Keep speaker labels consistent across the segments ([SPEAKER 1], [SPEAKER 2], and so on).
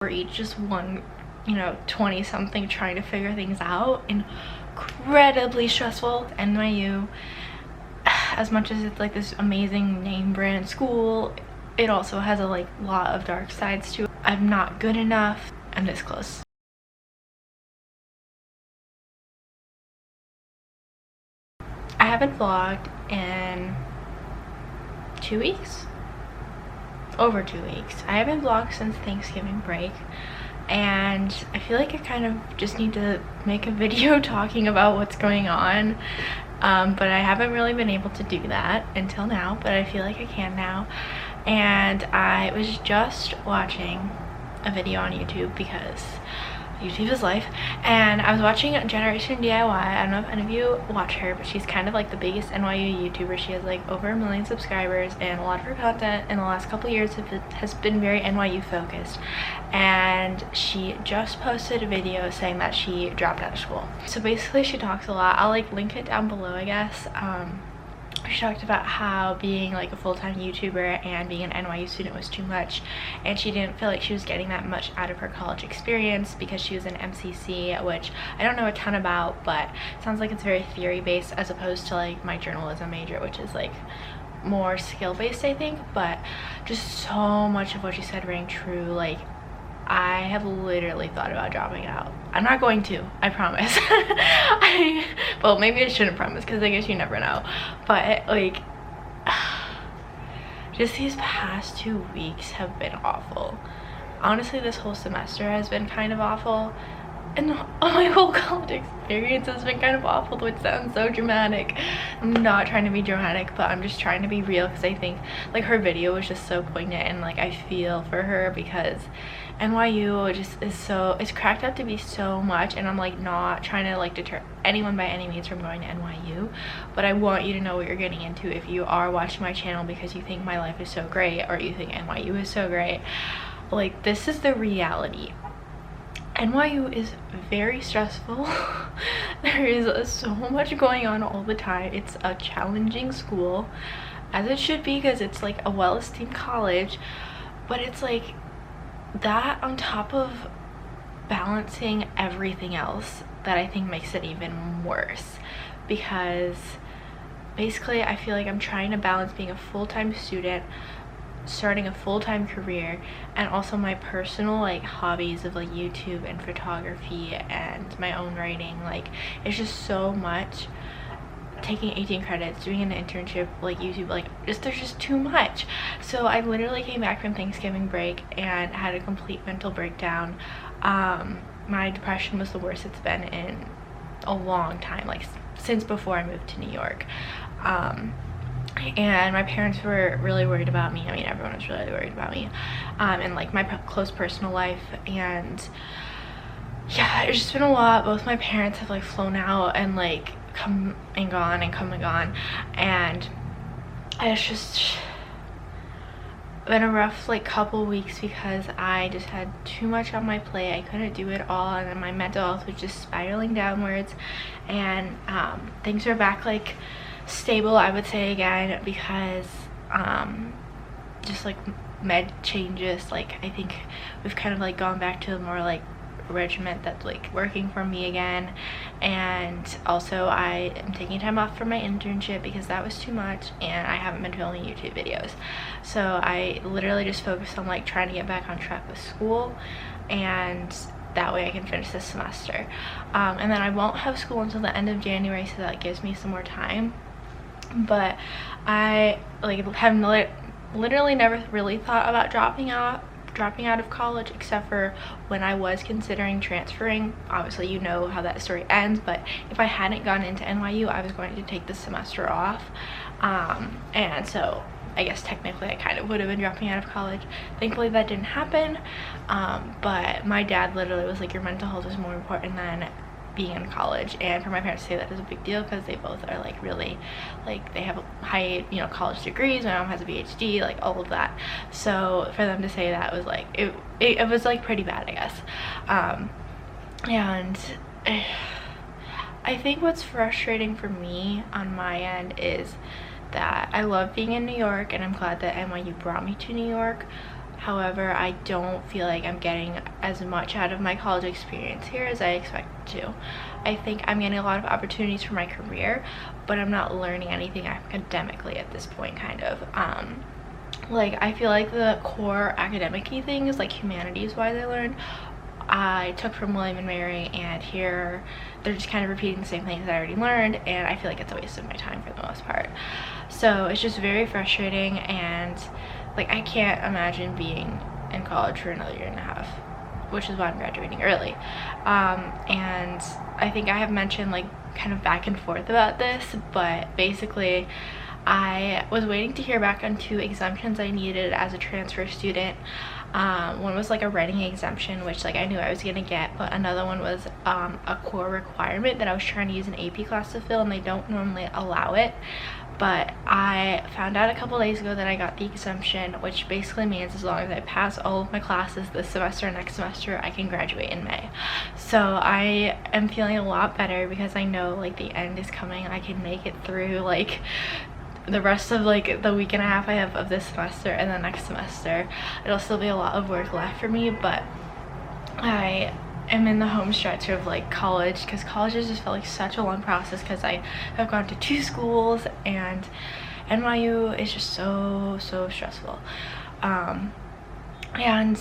[SPEAKER 1] we're each just one, 20 something trying to figure things out. Incredibly stressful. NYU, as much as it's like this amazing name brand school, it also has a lot of dark sides to it. I'm not good enough. I'm this close. I haven't vlogged in 2 weeks, over 2 weeks. I haven't vlogged since Thanksgiving break, and I feel like I kind of just need to make a video talking about what's going on, but I haven't really been able to do that until now, but I feel like I can now. And I was just watching a video on YouTube because YouTube is life, and I was watching Generation DIY. I don't know if any of you watch her, but she's kind of like the biggest NYU YouTuber. She has like over 1 million subscribers, and a lot of her content in the last couple years has been very NYU focused. And she just posted a video saying that she dropped out of school. So basically she talks a lot. I'll link it down below, I guess. She talked about how being a full-time YouTuber and being an NYU student was too much, and she didn't feel like she was getting that much out of her college experience because she was in MCC, which I don't know a ton about, but it sounds like it's very theory-based as opposed to my journalism major, which is more skill-based, I think. But just so much of what she said rang true. I have literally thought about dropping out. I'm not going to, I promise. Well, maybe I shouldn't promise because I guess you never know. But just these past 2 weeks have been awful. Honestly, this whole semester has been kind of awful. And my whole college experience has been kind of awful, which sounds so dramatic. I'm not trying to be dramatic, but I'm just trying to be real, because I think her video was just so poignant, and I feel for her because NYU just is so, it's cracked up to be so much, and I'm not trying to deter anyone by any means from going to NYU, but I want you to know what you're getting into if you are watching my channel because you think my life is so great or you think NYU is so great. This is the reality. NYU is very stressful. There is so much going on all the time. It's a challenging school, as it should be, because it's a well-esteemed college, but it's that on top of balancing everything else that I think makes it even worse, because basically I feel I'm trying to balance being a full-time student, starting a full-time career, and also my personal hobbies of YouTube and photography and my own writing. It's just so much. Taking 18 credits, doing an internship, YouTube, there's just too much. So I literally came back from Thanksgiving break and had a complete mental breakdown. My depression was the worst it's been in a long time, since before I moved to New York. And my parents were really worried about me. I mean, everyone was really worried about me, and my close personal life. And yeah, it's just been a lot. Both my parents have flown out and come and gone and come and gone, and it's just been a rough couple weeks because I just had too much on my plate. I couldn't do it all, and then my mental health was just spiraling downwards. And things are back stable, I would say, again, because just med changes. I think we've kind of gone back to a more regiment that's working for me again. And also I am taking time off from my internship because that was too much, and I haven't been filming YouTube videos, so I literally just focused on trying to get back on track with school, and that way I can finish this semester. And then I won't have school until the end of January, so that gives me some more time. But I have literally never really thought about dropping out of college, except for when I was considering transferring. Obviously you know how that story ends, but if I hadn't gone into NYU, I was going to take this semester off, and so I guess technically I kind of would have been dropping out of college. Thankfully that didn't happen, but my dad literally was your mental health is more important than being in college. And for my parents to say that is a big deal because they both are really they have high college degrees. My mom has a PhD, all of that. So for them to say that was it was pretty bad, I guess. And I think what's frustrating for me on my end is that I love being in New York, and I'm glad that NYU brought me to New York, However, I don't feel like I'm getting as much out of my college experience here as I expected to. I think I'm getting a lot of opportunities for my career, but I'm not learning anything academically at this point, kind of. Like, I feel like the core academic-y things, like humanities-wise, I took from William and Mary, and here they're just kind of repeating the same things that I already learned, and I feel like it's a waste of my time for the most part. So it's just very frustrating, and like, I can't imagine being in college for another 1.5 years, which is why I'm graduating early. And I think I have mentioned like kind of back and forth about this, but basically I was waiting to hear back on 2 exemptions I needed as a transfer student. One was like a writing exemption, which like I knew I was gonna get, but another one was a core requirement that I was trying to use an AP class to fill, and they don't normally allow it. But I found out a couple days ago that I got the exemption, which basically means as long as I pass all of my classes this semester and next semester, I can graduate in May. So I am feeling a lot better because I know like the end is coming. I can make it through like the rest of like the 1.5 weeks I have of this semester, and the next semester it'll still be a lot of work left for me, but I am in the home stretch of like college, because college has just felt like such a long process because I have gone to 2 schools, and NYU is just so stressful. And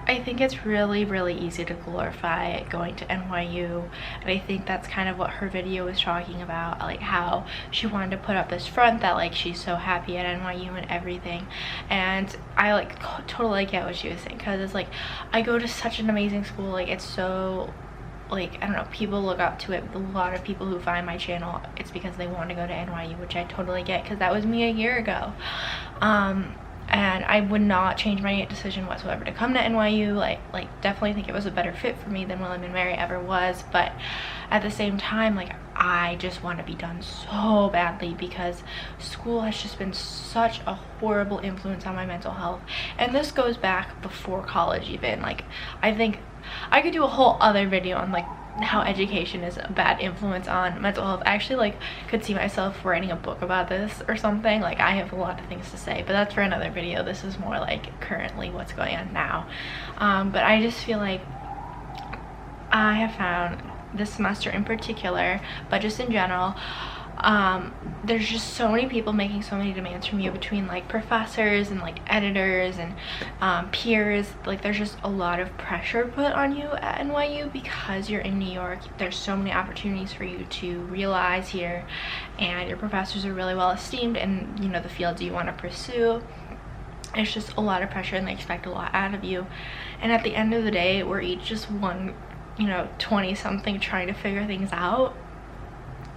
[SPEAKER 1] I think it's really easy to glorify going to NYU, and I think that's kind of what her video was talking about, like how she wanted to put up this front that like she's so happy at NYU and everything. And I like totally get what she was saying, because it's like I go to such an amazing school, like it's so like, I don't know, people look up to it. A lot of people who find my channel, it's because they want to go to NYU, which I totally get, because that was me a year ago. And I would not change my decision whatsoever to come to NYU. Like definitely think it was a better fit for me than William and Mary ever was, but at the same time, like I just want to be done so badly, because school has just been such a horrible influence on my mental health. And this goes back before college even. Like, I think I could do a whole other video on like how education is a bad influence on mental health. I actually like could see myself writing a book about this or something. Like, I have a lot of things to say, but that's for another video. This is more like currently what's going on now. But I just feel like I have found this semester in particular, but just in general, there's just so many people making so many demands from you, between like professors and like editors and peers. Like, there's just a lot of pressure put on you at NYU because you're in New York. There's so many opportunities for you to realize here, and your professors are really well esteemed in, you know, the fields you want to pursue. It's just a lot of pressure, and they expect a lot out of you. And at the end of the day, we're each just one, you know, 20-something trying to figure things out,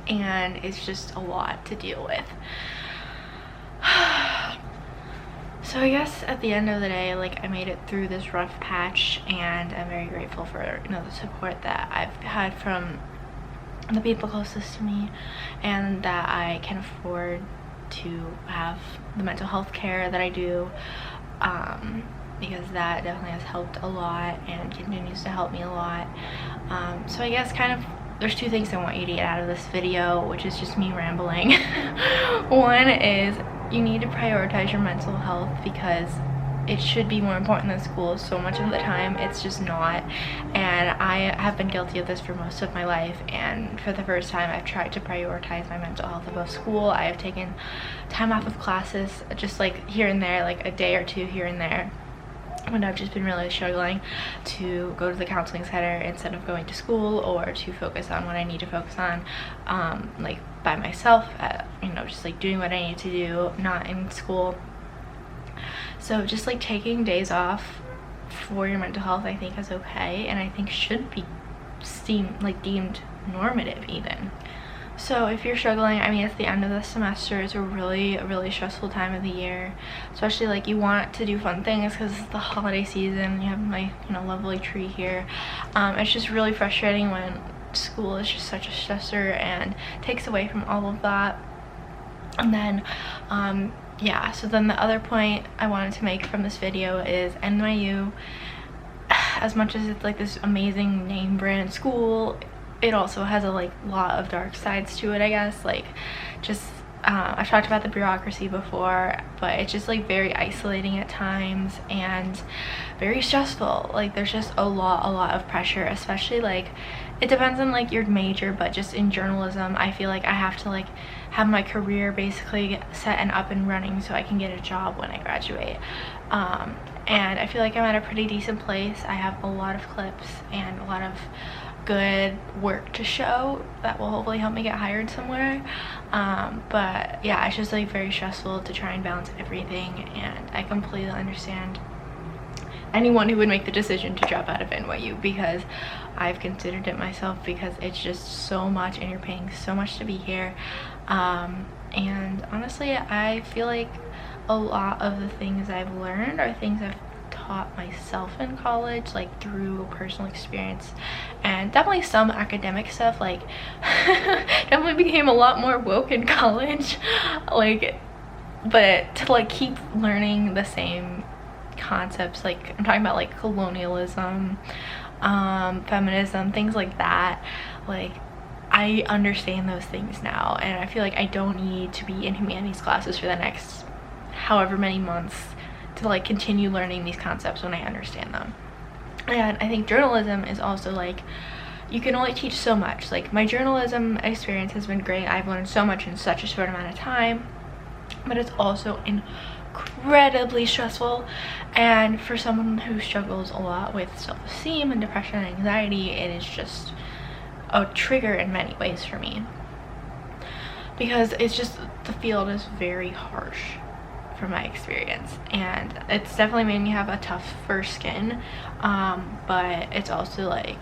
[SPEAKER 1] and it's just a lot to deal with. So I guess at the end of the day, like, I made it through this rough patch, and I'm very grateful for, you know, the support that I've had from the people closest to me, and that I can afford to have the mental health care that I do, because that definitely has helped a lot and continues to help me a lot. So I guess kind of there's 2 things I want you to get out of this video, which is just me rambling. One is you need to prioritize your mental health, because it should be more important than school. So much of the time it's just not, and I have been guilty of this for most of my life, and for the first time I've tried to prioritize my mental health above school. I have taken time off of classes, just like here and there, like a day or 2 here and there, when I've just been really struggling, to go to the counseling center instead of going to school, or to focus on what I need to focus on, like by myself, you know, just like doing what I need to do, not in school. So just like taking days off for your mental health, I think is okay, and I think should be deemed normative even. So if you're struggling, I mean, it's the end of the semester. It's a really stressful time of the year, especially like you want to do fun things because it's the holiday season. You have my, you know, lovely tree here. It's just really frustrating when school is just such a stressor and takes away from all of that. And then yeah, so then the other point I wanted to make from this video is NYU, as much as it's like this amazing name brand school, it also has a lot of dark sides to it, I guess. Like, just I've talked about the bureaucracy before, but it's just like very isolating at times and very stressful. Like there's just a lot of pressure, especially like it depends on like your major, but just in journalism I feel like I have to like have my career basically set and up and running so I can get a job when I graduate. And I feel like I'm at a pretty decent place. I have a lot of clips and a lot of good work to show that will hopefully help me get hired somewhere. But yeah, it's just like very stressful to try and balance everything, and I completely understand anyone who would make the decision to drop out of NYU, because I've considered it myself, because it's just so much and you're paying so much to be here. And honestly, I feel like a lot of the things I've learned are things I've taught myself in college, like through personal experience, and definitely some academic stuff. Like definitely became a lot more woke in college, like, but to like keep learning the same concepts, like I'm talking about like colonialism, feminism, things like that, like I understand those things now, and I feel like I don't need to be in humanities classes for the next however many months to like continue learning these concepts when I understand them. And I think journalism is also like, you can only teach so much. Like my journalism experience has been great. I've learned so much in such a short amount of time, but it's also incredibly stressful. And for someone who struggles a lot with self-esteem and depression and anxiety, it is just a trigger in many ways for me, because it's just, the field is very harsh from my experience, and it's definitely made me have a tougher skin, but it's also like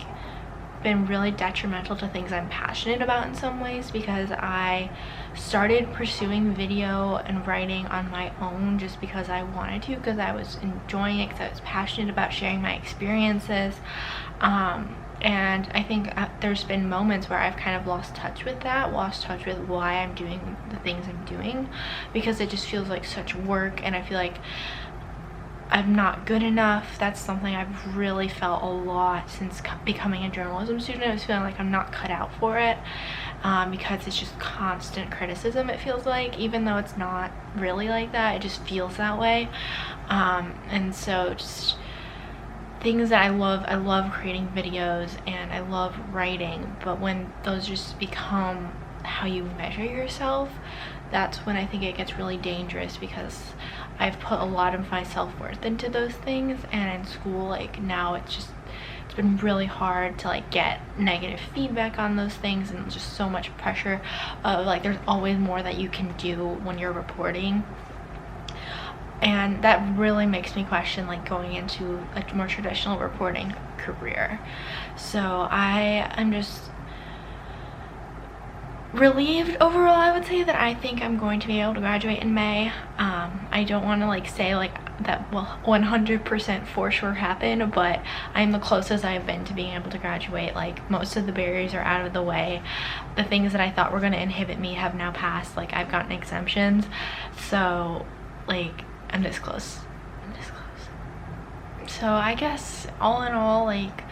[SPEAKER 1] been really detrimental to things I'm passionate about in some ways, because I started pursuing video and writing on my own just because I wanted to, because I was enjoying it, because I was passionate about sharing my experiences. And I think there's been moments where I've kind of lost touch with why I'm doing the things I'm doing, because it just feels like such work, and I feel like I'm not good enough. That's something I've really felt a lot since becoming a journalism student. I was feeling like I'm not cut out for it, because it's just constant criticism, it feels like, even though it's not really like that, it just feels that way. And so just things that I love creating videos and I love writing, but when those just become how you measure yourself, that's when I think it gets really dangerous, because I've put a lot of my self-worth into those things, and in school, like now it's been really hard to like get negative feedback on those things, and just so much pressure of like there's always more that you can do when you're reporting. And that really makes me question like going into a more traditional reporting career. So I am just relieved overall, I would say, that I think I'm going to be able to graduate in May. I don't want to like say like that will 100% for sure happen, but I'm the closest I've been to being able to graduate. Like most of the barriers are out of the way. The things that I thought were going to inhibit me have now passed. Like I've gotten exemptions, so like I'm this close. So I guess all in all, like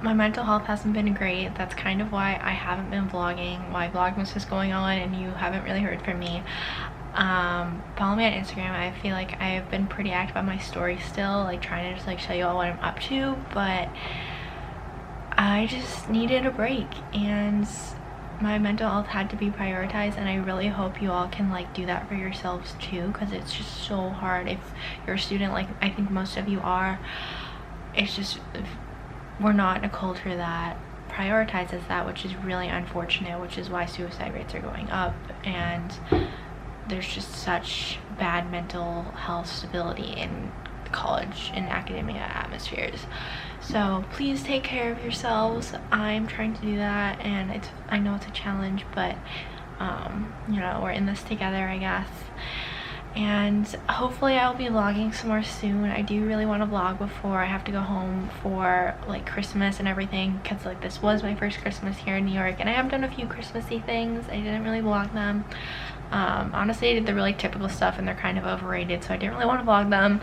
[SPEAKER 1] my mental health hasn't been great. That's kind of why I haven't been vlogging, why Vlogmas is going on and you haven't really heard from me. Follow me on Instagram. I feel like I've been pretty active on my story still, like trying to just like show you all what I'm up to, but I just needed a break, and my mental health had to be prioritized, and I really hope you all can like do that for yourselves too, because it's just so hard. If you're a student, like I think most of you are, it's just, we're not in a culture that prioritizes that, which is really unfortunate, which is why suicide rates are going up, and there's just such bad mental health stability in college and academia atmospheres. So please take care of yourselves. I'm trying to do that, and I know it's a challenge, but you know, we're in this together, I guess. And hopefully I'll be vlogging some more soon. I do really want to vlog before I have to go home for like Christmas and everything, because like this was my first Christmas here in New York, and I have done a few Christmassy things. I didn't really vlog them. Honestly, I did the really typical stuff and they're kind of overrated, so I didn't really want to vlog them.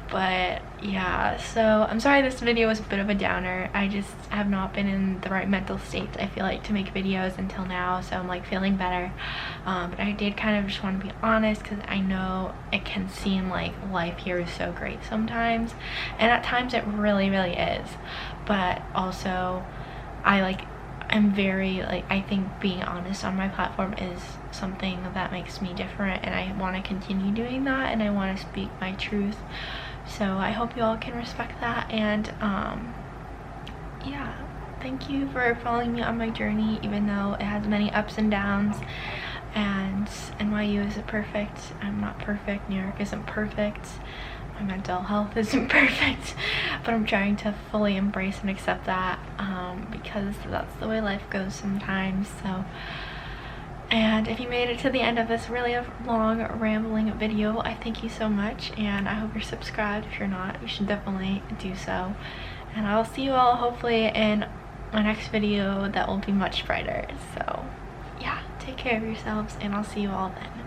[SPEAKER 1] But yeah, so I'm sorry this video was a bit of a downer. I just have not been in the right mental state, I feel like, to make videos until now, so I'm like feeling better. But I did kind of just want to be honest, because I know it can seem like life here is so great sometimes, and at times it really is, but also I'm very I think being honest on my platform is something that makes me different, and I want to continue doing that, and I want to speak my truth. So I hope you all can respect that, and yeah, thank you for following me on my journey, even though it has many ups and downs, and NYU isn't perfect, I'm not perfect, New York isn't perfect, my mental health isn't perfect, but I'm trying to fully embrace and accept that, because that's the way life goes sometimes. So, and if you made it to the end of this really long rambling video, I thank you so much, and I hope you're subscribed. If you're not, you should definitely do so, and I'll see you all hopefully in my next video that will be much brighter. So yeah, take care of yourselves, and I'll see you all then.